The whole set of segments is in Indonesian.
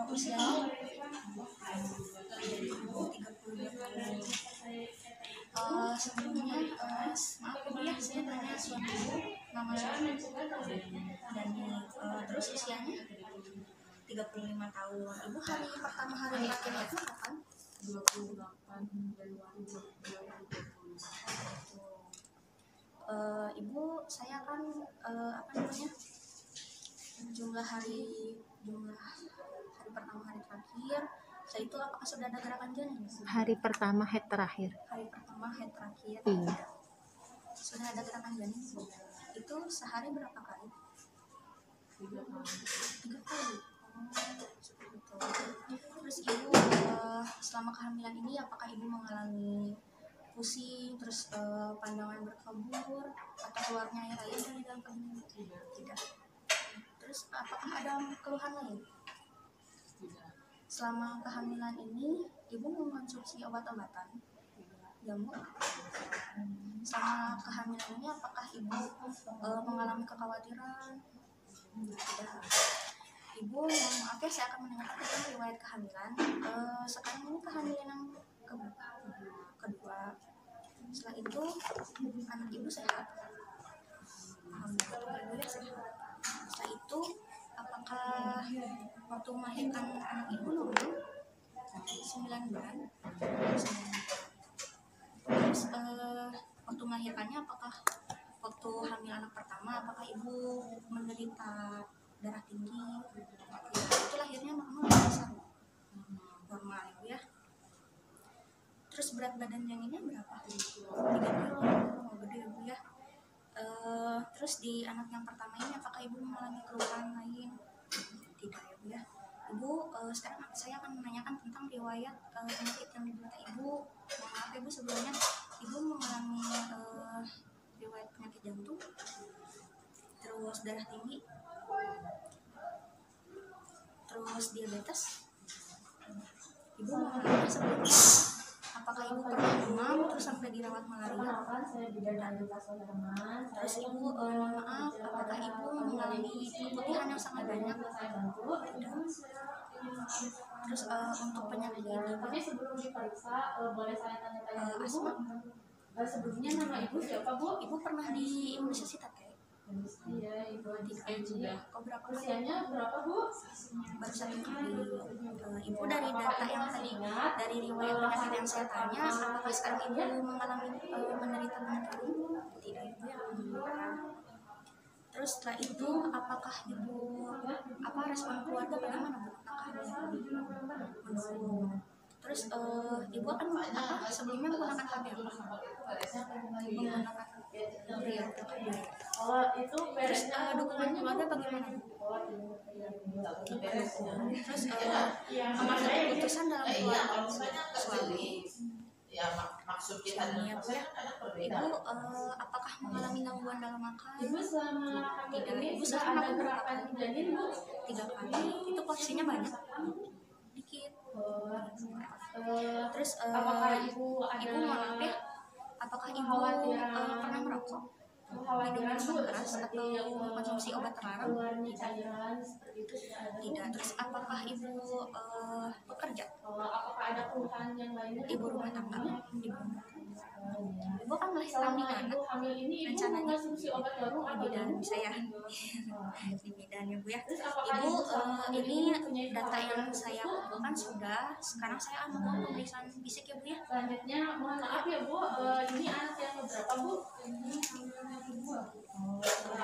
usianya 32 tahun. Sebelumnya maaf Ibu ya, saya tanya suami Ibu, nama suami dan terus usianya 35 tahun. Ibu hari pertama hari terakhir itu kapan? 28 Januari 2020. Ibu, saya kan jumlah hari pertama hari terakhir, saya itu apakah sudah ada gerakan janin? Hari pertama head terakhir. Hari pertama head terakhir. Iya. Sudah ada gerakan janin? Itu sehari berapa kali? 3 kali. 3 kali. Seperti itu. Terus Ibu selama kehamilan ini apakah Ibu mengalami pusing, terus pandangan berkabur, atau keluarnya air dari dalam kehamilan? Tidak. Terus apakah ada keluhan lain? Tidak. Selama kehamilan ini Ibu mengkonsumsi obat-obatan? Jamu? Selama kehamilan ini apakah Ibu mengalami kekhawatiran? Tidak. Ibu, maaf ya, saya akan mendengarkan tentang riwayat kehamilan. Sekarang ini kehamilan yang kedua. Setelah itu anak Ibu sehat. Alhamdulillah Ibu ya sehat. Setelah itu apakah waktu melahirkan anak Ibu normal? 9 bulan. Terus waktu melahirkannya apakah waktu hamil anak pertama apakah Ibu menderita darah tinggi? Itu lahirnya normal besar. Normal Ibu ya. Terus berat badan yang ini berapa? 3 kilo. Gede Ibu ya. Terus di anak yang pertama ini apakah Ibu mengalami keluhan lain? Tidak ya Bu ya. Ibu, sekarang saya akan menanyakan tentang riwayat penyakit yang diderita Ibu. Maaf Ibu, sebelumnya Ibu mengalami riwayat penyakit jantung, terus darah tinggi, terus diabetes. Ibu mengalami sebelumnya. Apakah Ibu pernah demam terus sampai dirawat malaria? Terus Ibu, mohon maaf, apakah Ibu mengalami keputihan yang sangat banyak? Terus untuk penyakit ini, Tapi sebelum diperiksa, boleh saya tanya-tanya dulu? asma. Sebelumnya nama Ibu siapa Bu? Ibu pernah di imunisasi tak? Iya, Ibu Tidak. Kok berapa kali? Usianya berapa Bu? Baru 1 kali. Ibu dari data yang tadi, dari riwayat penyakit yang saya tanya, apakah sekarang Ibu mengalami menderita penyakit ini? Tidak Ibu ya, alhamdulillah. Terus setelah itu apakah Ibu respon keluarga bagaimana Bu? Menunggu. Terus Ibu akan sebelumnya menggunakan HB apa? Menggunakan pria. Itu Terus dukungan keluarga bagaimana Bu? Terus mengambil keputusan dalam keluarga suami. Ya maksud kita Suami ya Bu ya. Ibu apakah mengalami gangguan dalam makan? Ibu selama hamil Tidak. ini Ibu sudah sekarang ada gerakan janin Bu? 3 kali. Itu porsinya banyak? Dikit. Terus Apakah Ibu ada Ibu maaf ya, apakah Ibu pernah merokok? Minuman keras atau mengkonsumsi obat terlarang? Tidak. Terus apakah Ibu bekerja? Apakah ada keluhan yang lainnya? Ibu rumah tangga? Ibu kan melahirkan di mana? Ibu hamil ini Ibu Rencananya mengkonsumsi obat baru di bidan saya di bidan ya Bu ya. Terus apakah Ibu ini punya data yang saya kumpulkan sudah. Sekarang saya akan melakukan pemeriksaan fisik ya Bu ya. Selanjutnya mohon maaf ya Bu, ini anak yang berapa Bu? Ini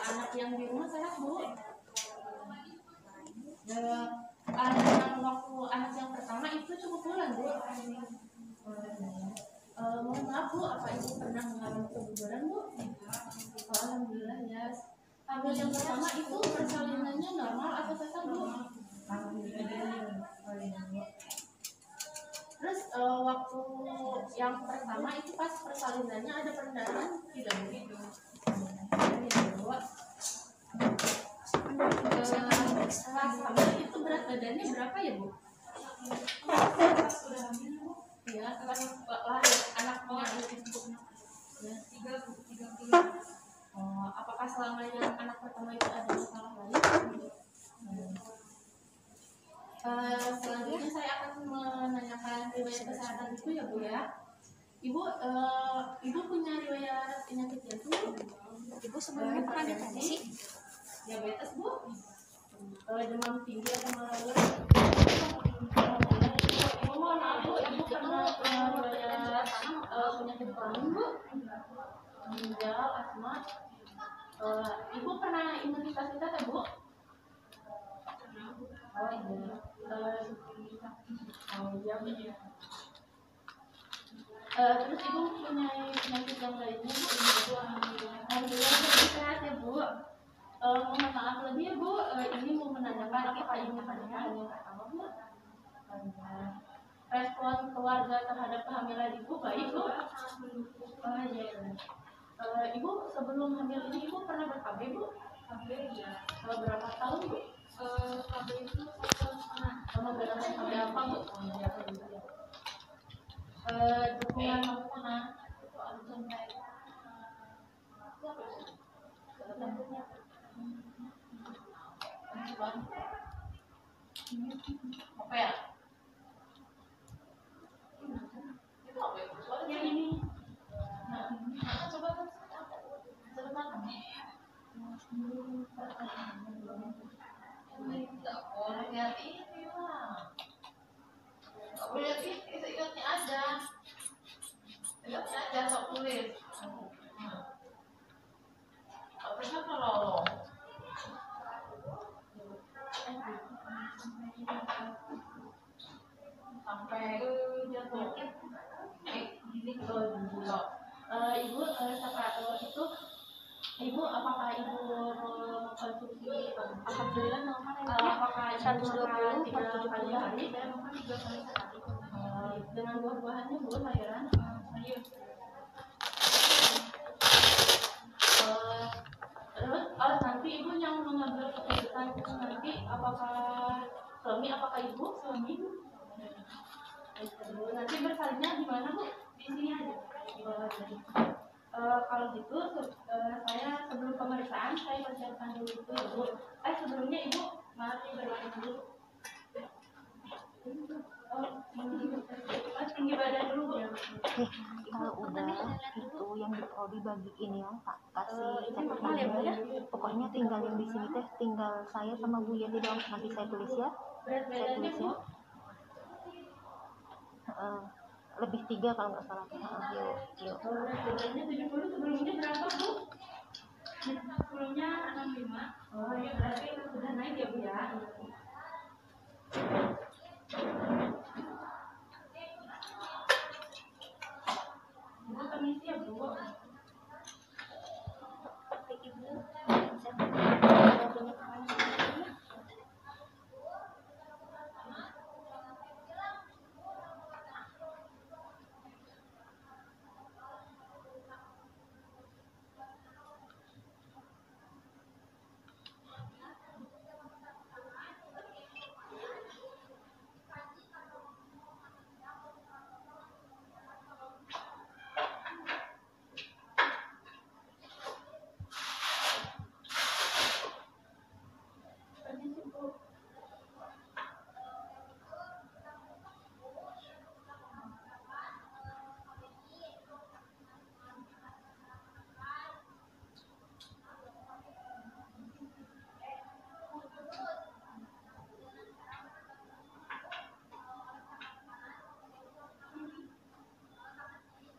Anak yang di rumah sehat Bu? Waktu anak yang pertama itu cukup bulan Bu. Mohon maaf Bu, apa Ibu pernah mengalami keguguran Bu? Alhamdulillah ya. Hamil yang pertama itu persalinannya normal atau sesar Bu? Terus waktu yang pertama itu pas persalinannya ada perdarahan tidak begitu? Setelah hamil itu berat badannya berapa ya Bu? Ya, lahir anaknya itu ya 3 kilo. Apakah selama yang anak pertama itu ada masalah lain? riwayat kesehatan itu ya Bu ya. Ibu punya riwayat penyakit jantung. Ibu sebelumnya pernah depresi? Diabetes Bu. Demam tinggi atau malaria. Ibu mohon maaf Bu, ibu pernah riwayat penyakit kelamin Bu. Ginjal, asma. Ibu pernah imunitas kita kan Bu? Oh iya. Terus ibu punya penyakit yang lainnya Bu? Alhamdulillah ibu sehat ya Bu. Mohon maaf lebih ya Bu, ini mau menanyakan apakah ibu pertanyaan yang pertama Bu? Respon keluarga terhadap kehamilan ibu baik Bu? Oh iya. Ibu sebelum hamil ini ibu pernah ber-KB Bu? KB ya. Berapa tahun Bu? KB itu 1 tahun setengah. Sama berapa sampai apa Bu? Dukungan mana? Itu sampai Apa ya? Itu apa ya? yang ini. Coba sebentar. Nggak boleh lihat ini lah. Nggak boleh lihat ini, ingatnya aja. Ingatnya aja sok tulis. Apa kalau sampai jatuh gini kalau Ibu itu ibu apakah ibu mengkonsumsi Alhamdulillah normal ya. apakah ibu 120 per 3 kali 70 hari saya makan 3 kali sehari. dengan buah-buahannya Bu sayuran? Sayur. Terus nanti ibu yang mengambil keputusan itu nanti apakah ibu suami nanti bersalinnya di mana Bu? Di sini aja. Kalau gitu saya sebelum pemeriksaan saya persiapkan dulu itu ya Bu. Sebelumnya ibu mari berlatih dulu. Tinggi badan dulu Bu. Kalau udah itu yang di prodi bagiin ya Pak, kasih Ini mahal ya Bu ya? pokoknya tinggal yang di sini teh tinggal saya sama Bu Yeti doang, nanti saya tulis ya. Berat Saya badannya tulis Bu? ya. Lebih 3 kalau nggak salah. Yuk. Berat badannya 70, sebelumnya berapa Bu? Sebelumnya 65. Oh ya berarti sudah naik ya Bu ya. Bu permisi ya Bu. Ibu bisa ada banyak makanan ya.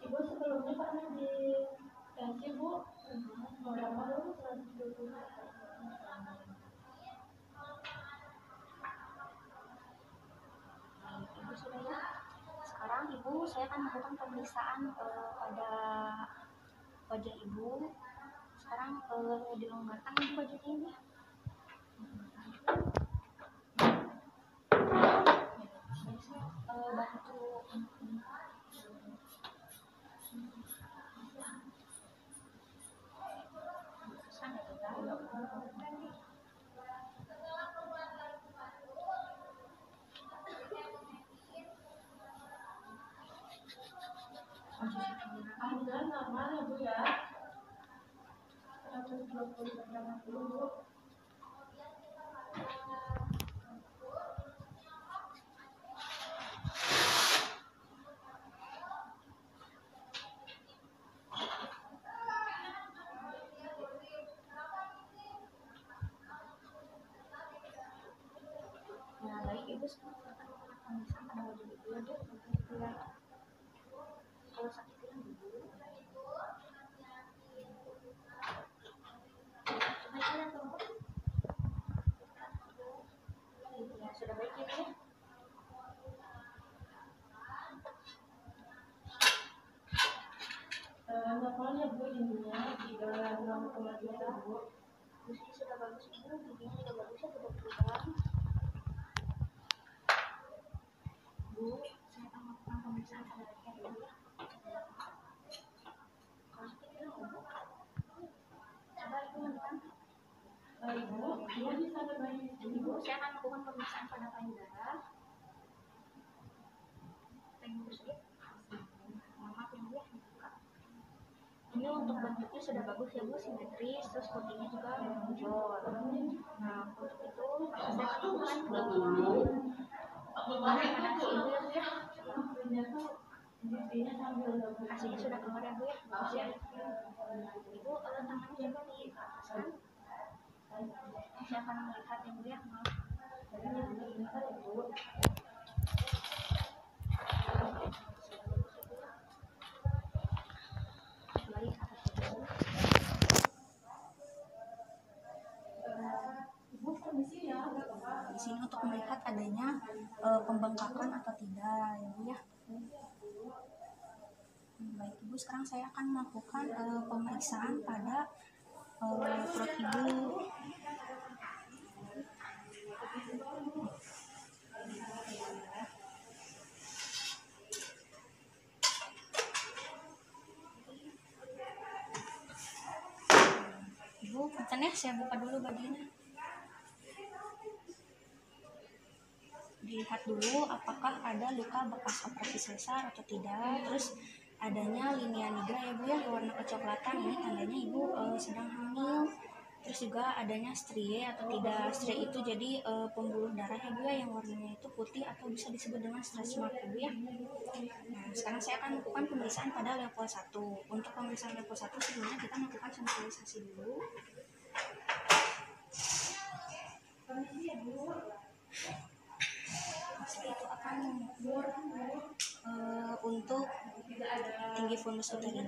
Ibu sebelumnya pernah di tensi Bu? Berapa dulu? 120. Ibu sudah ya. Sekarang ibu saya akan melakukan pemeriksaan pada wajah ibu. Sekarang dilonggarkan ibu wajahnya ini. Bantu Alhamdulillah normal ya Bu ya. 120 dulu Bu. terus akan melakukan pemeriksaan pada wajah ibu ya Bu. Ya, kalau sakit itu dulu. Coba lihat dong. Ya, sudah baik ya Bu. Normalnya Bu ininya 36,2 Bu. Fungsi sudah bagus ibu, giginya juga bagus ya, tidak berubah. Bu, saya akan melakukan pemeriksaan pada leher dulu ya. Kalau sakit itu Bu. Coba ibu menekan. Ibu, dia bisa berbagi Ibu, saya akan melakukan pemeriksaan pada payudara. Pengen sedikit. Maaf ya Bu ya, dibuka. Ini untuk bentuknya sudah bagus ya Bu, simetris, terus putihnya juga menonjol. Nah, untuk itu saya akan melakukan pada ibu ya Bu ya. Hasilnya sudah keluar ya Bu ya, bagus ya. Ibu, tangannya coba diataskan. Saya akan melihat ya Bu ya, maaf. Kembali ke atas ya Bu. Di sini untuk melihat adanya pembengkakan atau tidak ya Bu ya. Baik Ibu, sekarang saya akan melakukan pemeriksaan pada perut Ibu. Ibu, punten ya, saya buka dulu bajunya. Dilihat dulu apakah ada luka bekas operasi sesar atau tidak. Terus adanya linea nigra ya Bu ya, warna kecoklatan, ini tandanya Ibu sedang hamil. Terus juga adanya strie atau tidak. Strie itu jadi pembuluh darah ya Bu ya, yang warnanya itu putih atau bisa disebut dengan stretch mark ya Bu ya. Nah, sekarang saya akan melakukan pemeriksaan pada level 1. Untuk pemeriksaan level 1 sebelumnya kita melakukan sensitisasi dulu. Setelah itu akan mengukur untuk tinggi fundus uterina.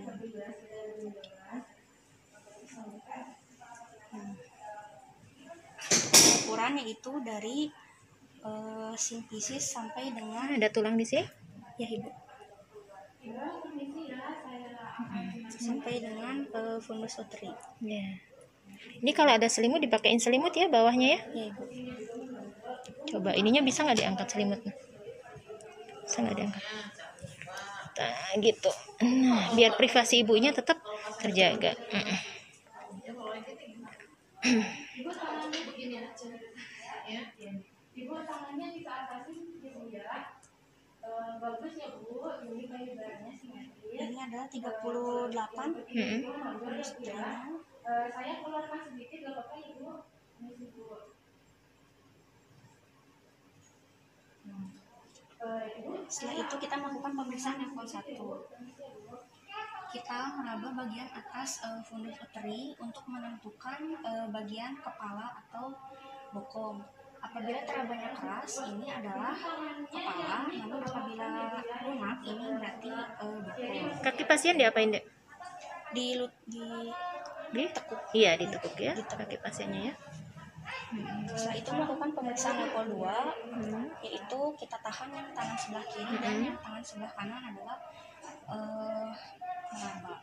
Ukurannya itu dari simpisis sampai dengan Ada tulang di sini? ya Ibu. Sampai dengan fundus uteri. Ya. Ini kalau ada selimut dipakein selimut ya bawahnya ya. Ya Ibu. Coba ininya bisa nggak diangkat selimutnya? Bisa nggak diangkat? Nah, gitu. Nah, biar privasi ibunya tetap terjaga. Ibu tangannya begini aja ya. Ibu tangannya dikeatasin gitu ya. Bagus ya Bu, ini payudaranya simetris. Ini adalah 38. Fundus uterina. Saya keluarkan sedikit, gak apa-apa Ibu. Ini Ibu. Setelah itu kita melakukan pemeriksaan level 1. Kita meraba bagian atas fundus uteri untuk menentukan bagian kepala atau bokong. Apabila terabanya keras, ini adalah kepala, namun apabila lunak, ini berarti bokong. Kaki pasien diapain, Dek? Ditekuk. Iya, ditekuk ya kaki pasiennya ya. Setelah itu melakukan pemeriksaan level 2, yaitu kita tahan yang tangan sebelah kiri dan yang tangan sebelah kanan adalah meraba.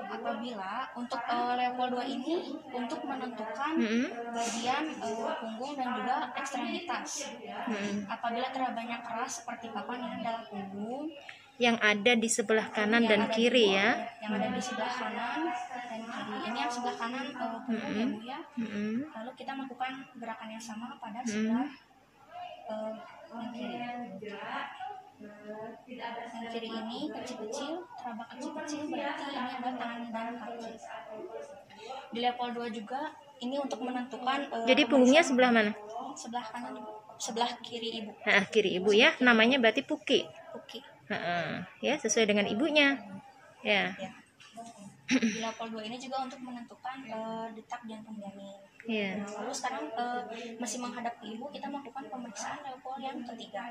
Apabila untuk level 2 ini untuk menentukan bagian punggung dan juga ekstremitas. Apabila terabanya keras seperti papan, ini adalah punggung. Yang ada di sebelah kanan dan kiri ya. Yang ada di sebelah kanan dan kiri. Ini yang sebelah kanan punggung ya Bu ya. Lalu kita melakukan gerakan yang sama pada sebelah yang kiri. Yang kiri ini kecil-kecil, teraba kecil-kecil, berarti ini adalah tangan dan kaki. Di level 2 juga ini untuk menentukan Jadi punggungnya sebelah mana? Sebelah kanan, sebelah kiri Ibu. Nah, kiri ibu ya. Namanya berarti Puki. Oke. Ya, sesuai dengan ibunya. Ya. Di level 2 ini juga untuk menentukan detak jantung janin. Iya. Nah, lalu sekarang masih menghadap ke ibu, kita melakukan pemeriksaan level yang ketiga.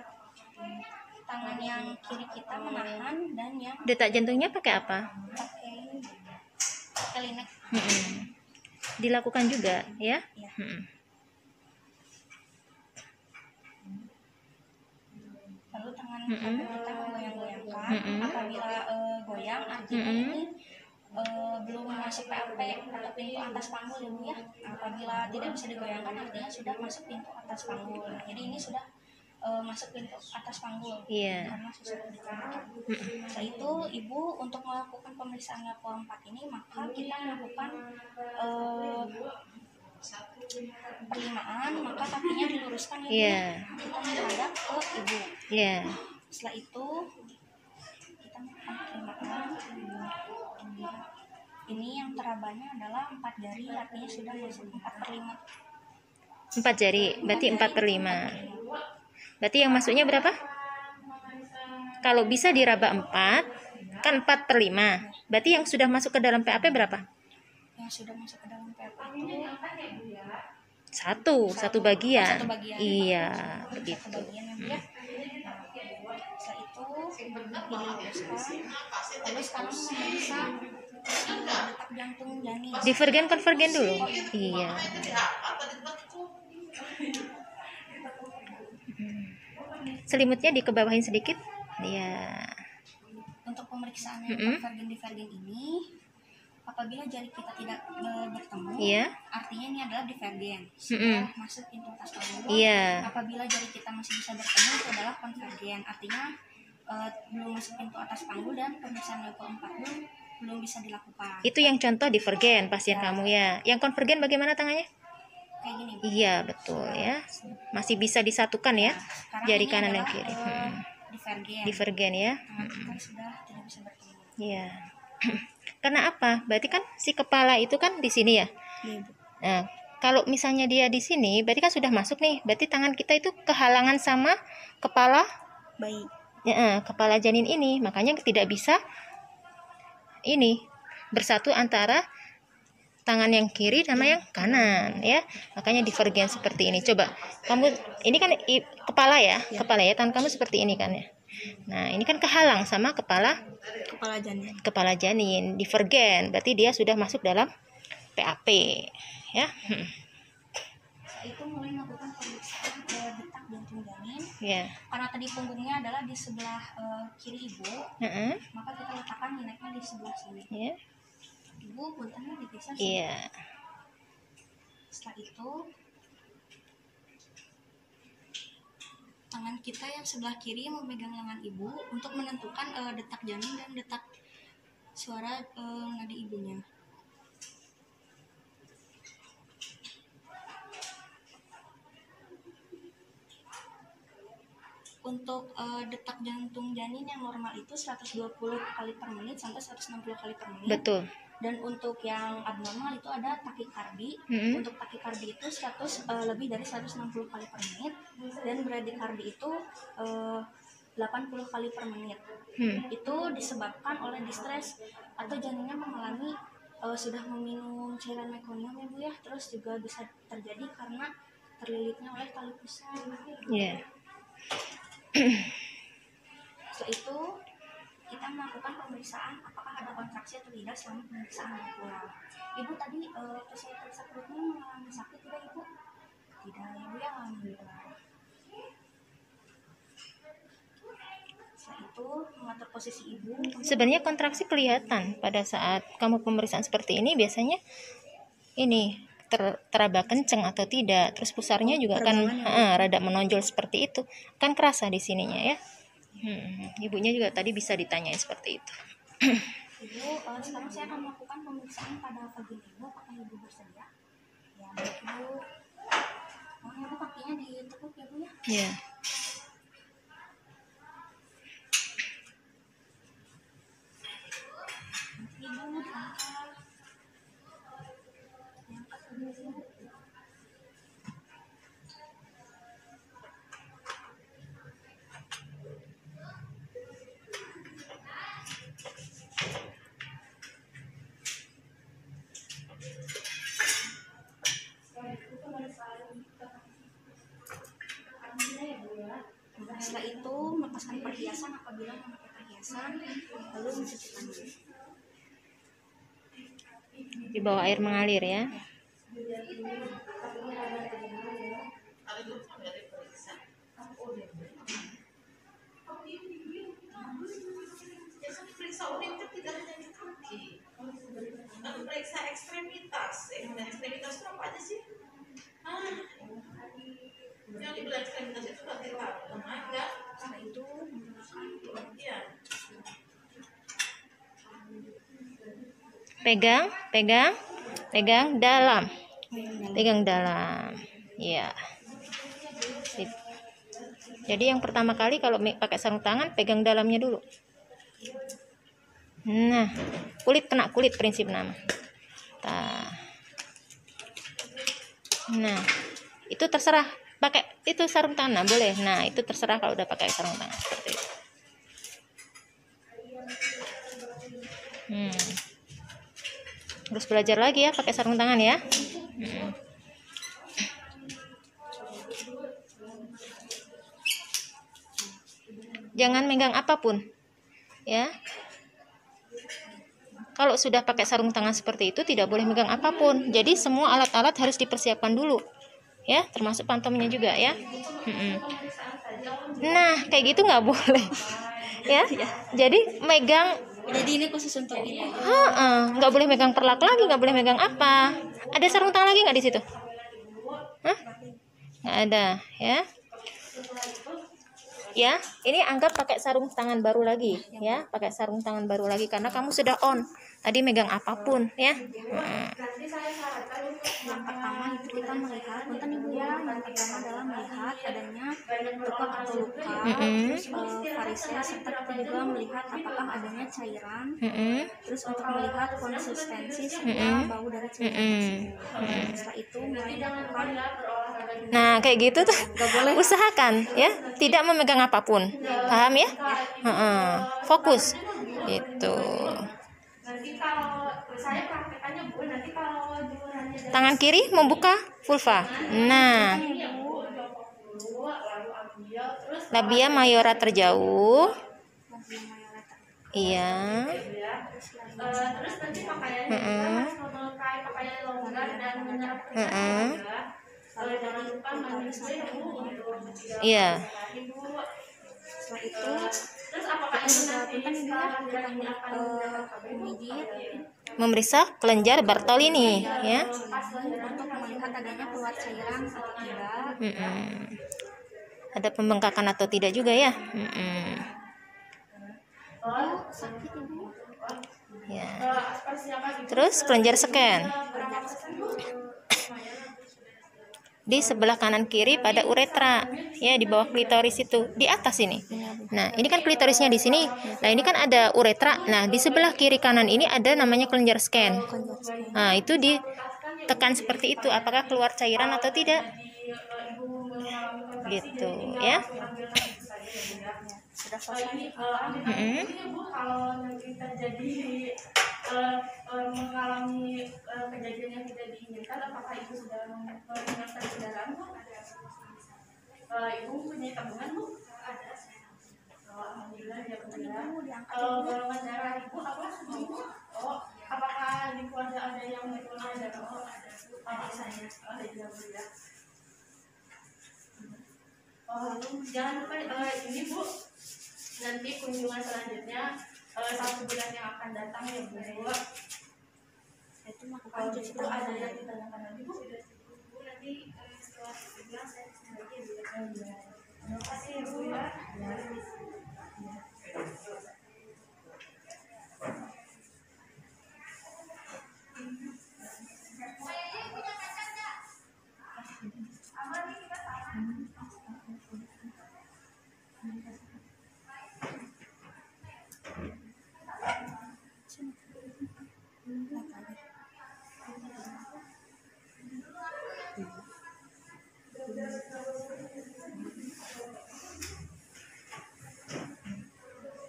Tangan yang kiri kita menahan dan yang Detak jantungnya pakai apa? pakai linek. Dilakukan juga ya? Ya. Lalu tangan kanan kita menggoyang-goyangkan. Apabila goyang, artinya ini belum masuk PAP atau pintu atas panggul ya Bu ya. Apabila tidak bisa digoyangkan, artinya sudah masuk pintu atas panggul. Jadi ini sudah masuk pintu atas panggul. Iya. Karena susah dikeluarkan. Setelah itu ibu untuk melakukan pemeriksaan level 4 ini, maka kita melakukan perlimaan, maka kakinya diluruskan ya Bu. Iya. Kita menghadap ke ibu. Iya. Setelah itu kita melakukan perlimaan. Ini yang terabanya adalah 4 jari, artinya sudah masuk 4/5. 4 jari, berarti 4/5. Berarti yang masuknya berapa? Kalau bisa diraba 4, kan 4/5. Berarti yang sudah masuk ke dalam PAP berapa? Yang sudah masuk ke dalam PAP itu Satu bagian. satu bagian. Iya, Satu begitu. bagian ya Bu ya. Setelah itu diluruskan. Lalu sekarang memeriksa detak jantung janin. Divergen konvergen dulu. Iya. Selimutnya dikebawahin sedikit. Iya. Untuk pemeriksaan yang konvergen divergen ini, apabila jari kita tidak bertemu, Iya. artinya ini adalah divergen, sudah masuk pintu atas panggul. Iya. Apabila jari kita masih bisa bertemu, itu adalah konvergen, artinya belum masuk pintu atas panggul dan pemeriksaan level 4 belum bisa dilakukan. Itu yang contoh divergen pasien kamu ya. Yang konvergen bagaimana tangannya? Kayak gini. Iya, betul ya. Masih bisa disatukan ya. Sekarang Jari ini kanan dan adalah, kiri. Divergen. Divergen ya. Tangan kita sudah tidak bisa bertemu. Iya. Karena apa? Berarti kan si kepala itu kan di sini ya. Iya, Bu. Nah, kalau misalnya dia di sini, berarti kan sudah masuk nih. Berarti tangan kita itu kehalangan sama kepala Baik. kepala janin ini. Makanya tidak bisa ini bersatu antara tangan yang kiri sama yang kanan ya. Makanya divergen seperti ini. Coba kamu, ini kan kepala ya, kepala ya, tangan kamu seperti ini kan ya. Nah, ini kan kehalang sama kepala janin, divergen. Berarti dia sudah masuk dalam PAP ya. Itu mulai melakukan pemeriksaan detak jantung janin. Ya. Karena tadi punggungnya adalah di sebelah kiri ibu, maka kita letakkan lineknya di sebelah sini. Ya. Ibu puntennya digeser. Iya. Setelah itu tangan kita yang sebelah kiri memegang lengan ibu untuk menentukan detak janin dan detak suara nadi ibunya. Untuk detak jantung janin yang normal itu 120 kali per menit sampai 160 kali per menit. Betul. Dan untuk yang abnormal itu ada takikardi. Untuk takikardi itu lebih dari 160 kali per menit, dan bradikardi itu 80 kali per menit. Itu disebabkan oleh distres atau janinnya mengalami sudah meminum cairan mekonium ya Bu ya. Terus juga bisa terjadi karena terlilitnya oleh tali pusar. Iya. Setelah itu kita melakukan pemeriksaan apakah ada kontraksi atau tidak selama pemeriksaan manual. Ibu tadi saya periksa perutnya mengalami sakit tidak Ibu? Tidak Ibu ya, alhamdulillah. Setelah itu mengatur posisi ibu. Sebenarnya kontraksi kelihatan pada saat kamu pemeriksaan seperti ini, biasanya ini teraba kenceng atau tidak, terus pusarnya juga kan rada menonjol seperti itu, kan kerasa di sininya ya. Ibunya juga tadi bisa ditanyain seperti itu. Ibu, sekarang saya akan melakukan pemeriksaan pada vagina ibu. Apakah ibu bersedia? Ya, ibu. Ibu kakinya ditekuk ya Bu ya. Iya. Ibu diangkat. Diangkat dulu. Setelah itu melepaskan perhiasan apabila memakai perhiasan, lalu mencuci tangan. Di bawah air mengalir ya. Biasanya periksa urin kan tidak hanya di kaki, lalu periksa ekstremitas. Ekstremitas itu apa aja sih? Yang dibilang ekstremitas itu berarti lengan kan? Setelah itu menggunakan Iya. Pegang dalam. Pegang dalam. Ya. Sip. Jadi yang pertama kali kalau pakai sarung tangan, pegang dalamnya dulu. Nah, kulit kena kulit prinsip nama. Nah, itu terserah pakai itu sarung tangan, nah, boleh. Nah, itu terserah kalau udah pakai sarung tangan seperti itu. Harus belajar lagi ya pakai sarung tangan ya. Jangan megang apapun ya. Kalau sudah pakai sarung tangan seperti itu tidak boleh megang apapun. Jadi semua alat-alat harus dipersiapkan dulu ya, termasuk pantomnya juga ya. Nah kayak gitu nggak boleh ya. Jadi megang, jadi ini khusus untuk ini. nggak boleh megang perlak lagi, nggak boleh megang apa. Ada sarung tangan lagi nggak di situ? Nggak ada ya. Ya, ini anggap pakai sarung tangan baru lagi ya, pakai sarung tangan baru lagi karena kamu sudah on. Tadi megang apapun ya. Yang pertama itu kita melihat, punten ibu ya, yang pertama adalah melihat adanya tukak atau luka, terus varisnya, serta kita juga melihat apakah adanya cairan, terus untuk melihat konsistensi serta bau dari cairan tersebut. Setelah itu mulai melakukan. Nah kayak gitu tuh usahakan ya tidak memegang apapun, paham ya? Fokus itu. Tangan kiri membuka vulva. Nah, labia mayora terjauh. Iya. Iya. Setelah itu kita juga memeriksa kelenjar Bartolini ya. Untuk melihat adanya keluar cairan atau tidak. Ada pembengkakan atau tidak juga ya. Sakit ibu. Ya. Terus kelenjar scan. Di sebelah kanan kiri pada uretra ya, di bawah klitoris itu, di atas ini. Nah ini kan klitorisnya di sini, nah ini kan ada uretra. Nah di sebelah kiri kanan ini ada namanya kelenjar scan. Nah itu ditekan seperti itu, apakah keluar cairan atau tidak gitu ya. Sudah selesai. Kalau nanti terjadi mengalami kejadian yang tidak diinginkan, apakah ibu sudah menyiapkan kendaraan bu? Ibu punya tabungan bu? Ada. Alhamdulillah ya benar. Golongan darah ibu apa? Oh, apakah di keluarga ada yang golongan darah? Oh ada. Apa saya? Alhamdulillah. Jangan lupa ini bu, nanti kunjungan selanjutnya 1 bulan yang akan datang ya bu. Itu melakukan cuci Itu tangan. ada yang ditanyakan lagi bu? Nanti setelah 1 bulan saya kesini lagi bu. Terima kasih ya bu ya.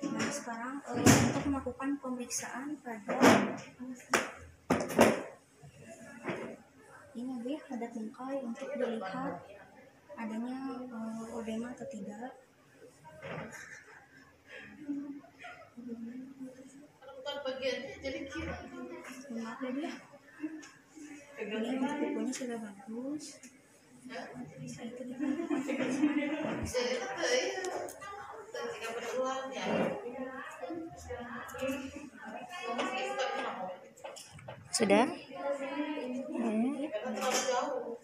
Nah sekarang untuk melakukan pemeriksaan pada ini bu ya, ada tungkai untuk dilihat adanya odema atau tidak. Kalau bukan bagiannya jadi kira. Maaf ya Bu ya. Ini untuk bukunya sudah bagus. Bisa itu Saya kata iya. Jika berulang ya. Sudah? Karena terlalu jauh.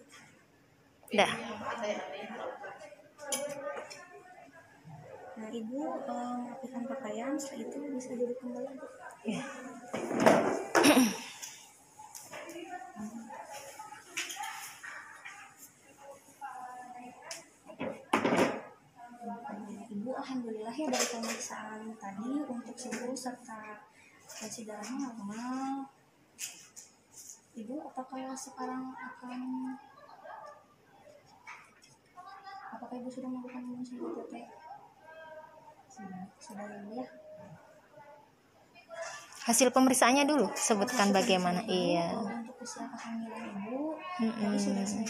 Dah. Ada yang aneh. Nah, Ibu merapikan pakaian, setelah itu bisa duduk kembali. Ya. Ibu alhamdulillah ya dari pemeriksaan tadi untuk suhu serta tensi darahnya normal. Ibu apakah sekarang apakah Ibu sudah melakukan imunisasi TT? Sudah ya Bu ya. Hasil pemeriksaannya dulu, sebutkan bagaimana. Iya. Untuk usia kehamilan Ibu, tadi sudah saya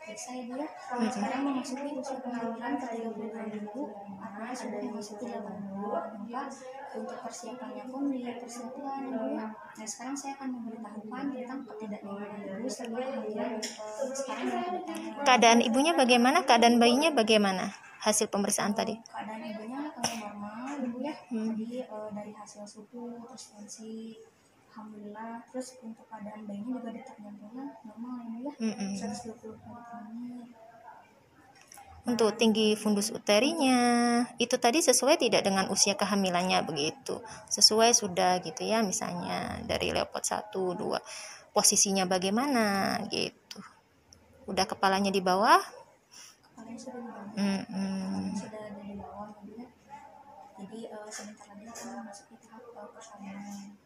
periksa ya Bu ya. Sekarang memasuki usia kehamilan ke-36 minggu, artinya sudah memasuki 8 bulan. Maka untuk persiapannya pun dipersiapkan ya Bu ya. Nah sekarang saya akan memberitahukan tentang ketidaknyamanan Ibu setelah kehamilan sekarang dan kedepannya. Keadaan ibunya bagaimana? Keadaan bayinya bagaimana? Hasil pemeriksaan tadi. Keadaan ibunya normal Ibu ya. Jadi dari hasil suhu terus tensi alhamdulillah, terus untuk keadaan bayinya juga detak jantungnya normal Ibu ya. 120 kali menit. Untuk tinggi fundus uterinya itu tadi sesuai tidak dengan usia kehamilannya begitu. Sesuai sudah gitu ya, misalnya dari Leopard 1, 2. Posisinya bagaimana gitu. Udah kepalanya di bawah? Kepalanya sudah di bawah. Sudah ada di bawah Ibu ya. Jadi sebentar lagi akan memasuki tahap persalinan.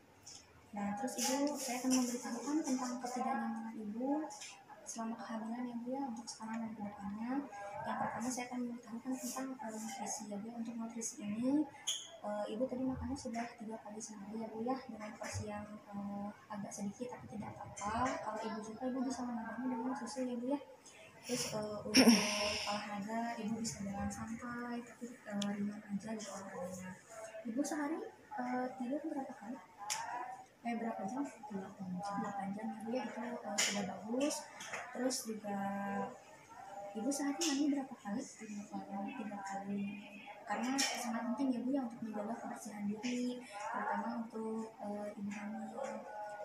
Nah terus Ibu, saya akan memberitahukan tentang ketidaknyamanan Ibu selama kehamilan ya Bu ya, untuk sekarang dan kedepannya. Yang pertama saya akan memberitahukan tentang nutrisi ya Bu. Untuk nutrisi ini Ibu tadi makannya sudah 3 kali sehari ya Bu ya, dengan porsi yang agak sedikit tapi tidak apa-apa. Kalau Ibu suka Ibu bisa menambahnya dengan susu ya Bu ya. Terus untuk olahraga Ibu bisa jalan santai tapi ringan aja gitu olahraganya. Ibu sehari tidur berapa kali? Berapa jam? 8 jam ya Bu ya, itu sudah bagus. Terus juga Ibu sehari mandi berapa kali? 3 kali. Karena sangat penting ya Bu ya untuk menjaga kebersihan diri, terutama untuk ibu hamil.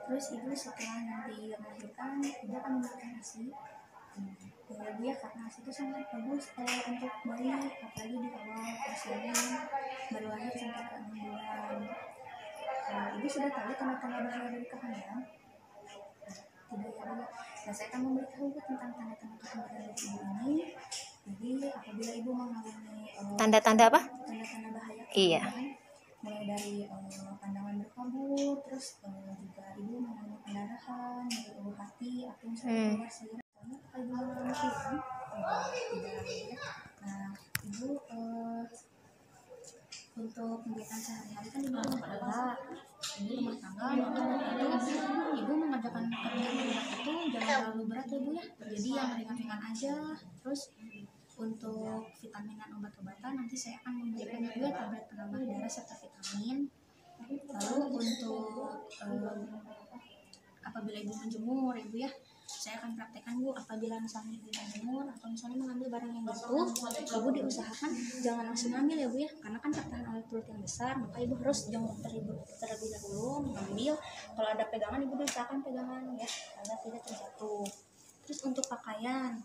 Terus Ibu setelah nanti melahirkan Ibu akan memberikan ASI. Ya Bu ya, karena ASI itu sangat bagus untuk bayi, apalagi di awal persalinan baru lahir sampai ke 6 bulan. Ibu sudah tahu tanda-tanda bahaya dari kehamilan? Tidak ya Bu. Nah, saya akan memberitahu tentang tanda-tanda kehamilan dari Ibu ini. Jadi apabila Ibu mengalami Tanda-tanda apa? tanda-tanda bahaya Iya. kehamilan, mulai dari pandangan berkabut, terus juga Ibu mengalami pendarahan, dari ulu hati, atau misalnya keluar sirip. Apakah Ibu mengalami sirip? Tidak ya. Nah, Ibu untuk kegiatan sehari-hari kan Ibu rumah tangga, maka itu Ibu mengerjakan pekerjaan rumah itu jangan terlalu berat ya Bu ya. Jadi yang ringan-ringan aja. Terus untuk vitamin dan obat-obatan nanti saya akan memberikan ya Bu ya, tablet penambah darah serta vitamin. Lalu untuk apabila Ibu menjemur ya Bu ya, saya akan praktekkan Bu, apabila misalnya Ibu menjemur atau misalnya mengambil barang yang jatuh, Ibu diusahakan jangan langsung ambil ya Bu ya, karena kan tertahan oleh pelut yang besar, maka Ibu harus jemur terlebih dahulu, mengambil. Kalau ada pegangan Ibu diusahakan pegangan ya, agar tidak terjatuh. Terus untuk pakaian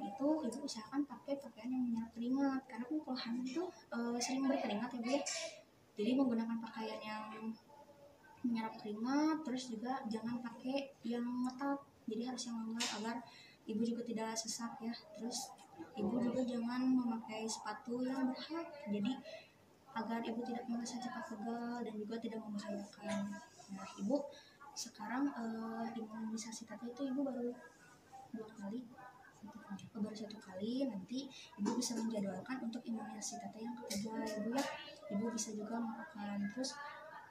itu Ibu usahakan pakai pakaian yang menyerap keringat, karena kan kalau hamil itu sering berkeringat ya Bu ya. Jadi menggunakan pakaian yang menyerap keringat, terus juga jangan pakai yang ngetat, jadi harus yang longgar agar Ibu juga tidak sesak ya. Terus Ibu juga jangan memakai sepatu yang berat, jadi agar Ibu tidak merasa cepat pegal dan juga tidak membahayakan. Nah Ibu sekarang imunisasi tadi itu Ibu baru 2 kali, baru 1 kali. Nanti Ibu bisa menjadwalkan untuk imunisasi tadi yang ketiga ya Bu ya. Ibu bisa juga melakukan. Terus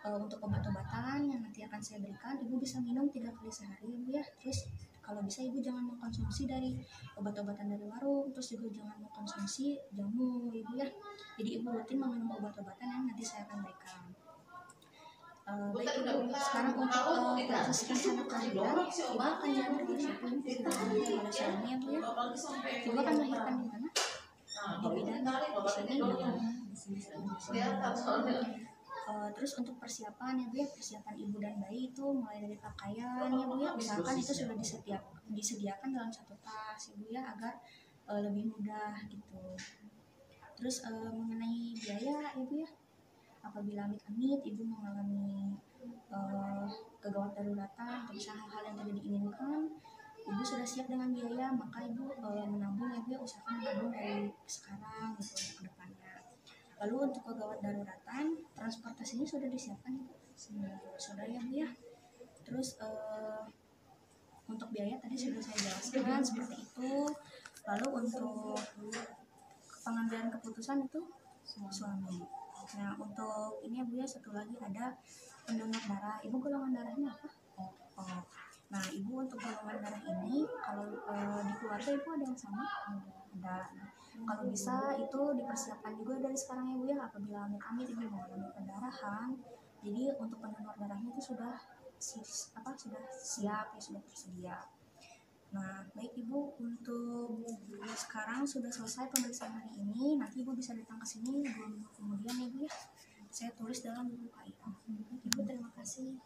untuk obat-obatan yang nanti akan saya berikan Ibu bisa minum 3 kali sehari ya Bu ya. Terus kalau bisa ibu jangan mengkonsumsi dari obat-obatan dari warung, terus juga jangan mengkonsumsi jamu ibu ya. Jadi ibu rutin meminum obat-obatan yang nanti saya akan berikan. Baik ibu, sekarang untuk proses rencana kelahiran, ibu akan jalan ke siapin pada suami ya bu ya. Ibu akan melahirkan di mana? Di bidan, di sini. Terus untuk persiapan ya bu ya, persiapan ibu dan bayi itu mulai dari pakaian ya bu ya, usahakan itu sudah disediakan dalam satu tas ya bu ya, agar lebih mudah gitu. Terus mengenai biaya ya bu ya, apabila amit-amit ibu mengalami kegawat daruratan atau bisa hal-hal yang tidak diinginkan, ibu sudah siap dengan biaya, maka ibu menabung ya bu ya, usahakan menabung dari sekarang gitu untuk kedepannya. Lalu untuk kegawat daruratan, transportasinya sudah disiapkan ibu? Sudah ya bu ya. Terus untuk biaya tadi sudah saya jelaskan seperti itu. Lalu untuk pengambilan keputusan itu suami. Nah untuk ini ya bu ya, satu lagi ada pendonor darah. Ibu golongan darahnya apa? Oh. Nah ibu untuk golongan darah ini kalau di keluarga ibu ada yang sama? Ada. Nah, kalau bisa itu dipersiapkan juga dari sekarang ya bu ya, apabila amit-amit ibu mengalami pendarahan, jadi untuk pendonor darahnya itu sudah siap ya, sudah tersedia. Nah baik ibu, untuk sekarang sudah selesai pemeriksaan hari ini. Nanti ibu bisa datang ke sini 2 minggu kemudian ya bu ya, saya tulis dalam buku KIA. Ibu terima kasih.